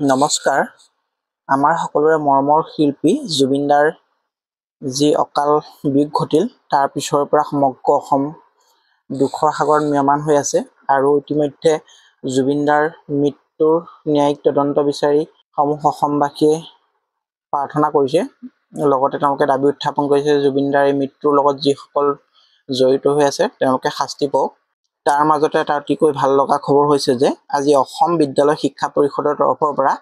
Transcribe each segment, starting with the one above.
নমস্কাৰ। আমাৰ সকলোৰে মৰমৰ শিল্পী জুবিনদাৰ যি অকাল বিয়োগ ঘটিল তাৰ পিছৰ পৰা সমগ্ৰ অসম দুখৰ সাগৰত ম্ৰিয়মান হৈ আছে আৰু ইতিমধ্যে জুবিনদাৰ মৃত্যুৰ ন্যায়িক তদন্ত বিচাৰি সমূহ অসমবাসীয়ে প্ৰাৰ্থনা কৰিছে। লগতে তেওঁলোকে দাবী উত্থাপন কৰিছে জুবিনদাৰ এই মৃত্যুৰ লগত যিসকল জড়িত হৈ আছে তেওঁলোকে শাস্তি পাওক। তাৰ মাজতে এটা অতিকৈ ভাল লগা খবৰ হৈছে যে আজি অসম বিদ্যালয় শিক্ষা পৰিষদৰ তৰফৰ পৰা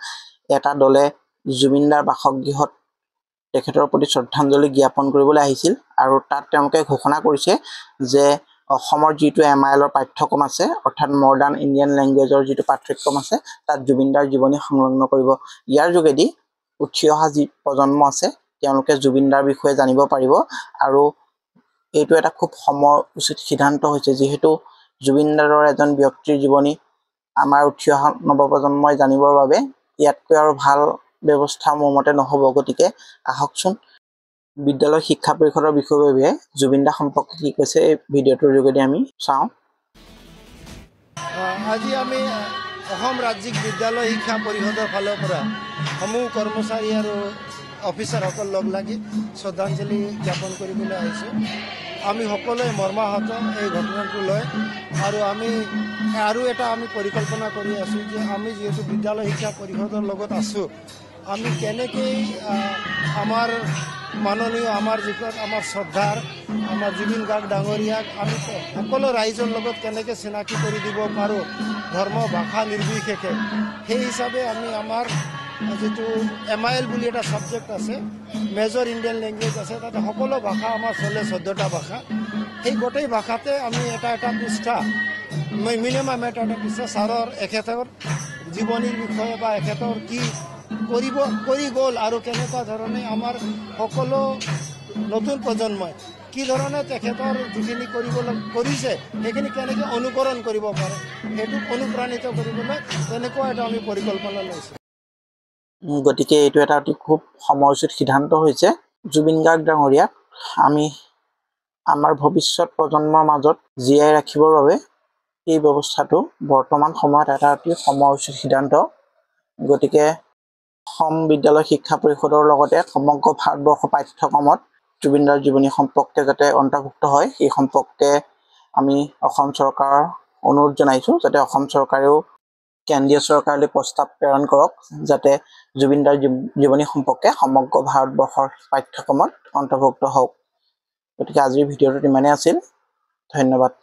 এটা দলে জুবিনদাৰ বাসগৃহত তেখেতৰ প্ৰতি শ্ৰদ্ধাঞ্জলি জ্ঞাপন কৰিবলৈ আহিছিল আৰু তাত তেওঁলোকে ঘোষণা কৰিছে যে অসমৰ যিটো MIL-ৰ পাঠ্যক্ৰম আছে অৰ্থাৎ মডাৰ্ণ ইণ্ডিয়ান লেংগুৱেজৰ যিটো পাঠ্যক্ৰম আছে তাত জুবিনদাৰ জীৱনী সংলগ্ন কৰিব। ইয়াৰ যোগেদি উঠি অহা যি প্ৰজন্ম আছে তেওঁলোকে জুবিনদাৰ বিষয়ে জানিব পাৰিব আৰু এইটো এটা খুব সময়োচিত সিদ্ধান্ত হৈছে, যিহেতু জুবিনদাৰৰ এজন ব্যক্তিৰ জীৱনী আমাৰ উঠি অহা নৱপ্ৰজন্মই জানিবৰ বাবে ইয়াতকৈ আৰু ভাল ব্যৱস্থা মোৰ মতে নহ'ব। গতিকে আহকচোন বিদ্যালয় শিক্ষা পৰিষদৰ বিষয়ববীয়াই জুবিনদা সম্পৰ্কে কি কৈছে এই ভিডিঅ'টোৰ যোগেদি আমি চাওঁ। আজি আমি অসম ৰাজ্যিক বিদ্যালয় শিক্ষা পৰিষদৰ ফালৰ পৰা সমূহ কৰ্মচাৰী আৰু অফিচাৰসকল লগ লাগি শ্ৰদ্ধাঞ্জলি জ্ঞাপন কৰিবলৈ আহিছোঁ। আমি সকলোৱে মৰ্মাহত এই ঘটনাটো লৈ আৰু এটা আমি পৰিকল্পনা কৰি আছোঁ যে আমি যিহেতু বিদ্যালয় শিক্ষা পৰিষদৰ লগত আছোঁ, আমি কেনেকৈ আমাৰ মাননীয় আমাৰ শ্ৰদ্ধাৰ আমাৰ জুবিন গাৰ্গ ডাঙৰীয়াক আমি সকলো ৰাইজৰ লগত কেনেকৈ চিনাকি কৰি দিব পাৰোঁ ধৰ্ম ভাষা নিৰ্বিশেষে, সেই হিচাপে আমি আমাৰ যিটো MIL বুলি এটা ছাবজেক্ট আছে, মেজৰ ইণ্ডিয়ান লেংগুৱেজ আছে, তাতে সকলো ভাষা আমাৰ চলে 14টা ভাষা। সেই গোটেই ভাষাতে আমি এটা পৃষ্ঠা মিনিমাম এটা পৃষ্ঠা ছাৰৰ এখেতৰ জীৱনীৰ বিষয়ে বা এখেতৰ কি কৰি গ'ল আৰু কেনেকুৱা ধৰণে আমাৰ সকলো নতুন প্ৰজন্মই কি ধৰণে তেখেতৰ যিখিনি কৰিছে সেইখিনি কেনেকৈ অনুকৰণ কৰিব পাৰে সেইটোক অনুপ্ৰাণিত কৰিবলৈ তেনেকুৱা এটা আমি পৰিকল্পনা লৈছোঁ। গতিকে এইটো এটা অতি খুব সময়োচিত সিদ্ধান্ত হৈছে। জুবিন গাৰ্গ ডাঙৰীয়াক আমি আমাৰ ভৱিষ্যত প্ৰজন্মৰ মাজত জীয়াই ৰাখিবৰ বাবে এই ব্যৱস্থাটো বৰ্তমান সময়ত এটা অতি সময়োচিত সিদ্ধান্ত। গতিকে অসম বিদ্যালয় শিক্ষা পৰিষদৰ লগতে সমগ্ৰ ভাৰতবৰ্ষ পাঠ্যক্ৰমত জুবিনদাৰ জীৱনী সম্পৰ্কে যাতে অন্তৰ্ভুক্ত হয় সেই সম্পৰ্কে আমি অসম চৰকাৰৰ অনুৰোধ জনাইছোঁ যাতে অসম চৰকাৰেও কেন্দ্ৰীয় চৰকাৰলৈ প্ৰস্তাৱ প্ৰেৰণ কৰক যাতে জুবিনদাৰ জীৱনী সম্পৰ্কে সমগ্ৰ ভাৰতবৰ্ষৰ পাঠ্যক্ৰমত অন্তৰ্ভুক্ত হওক। গতিকে আজিৰ ভিডিঅ'টোত ইমানেই আছিল। ধন্যবাদ।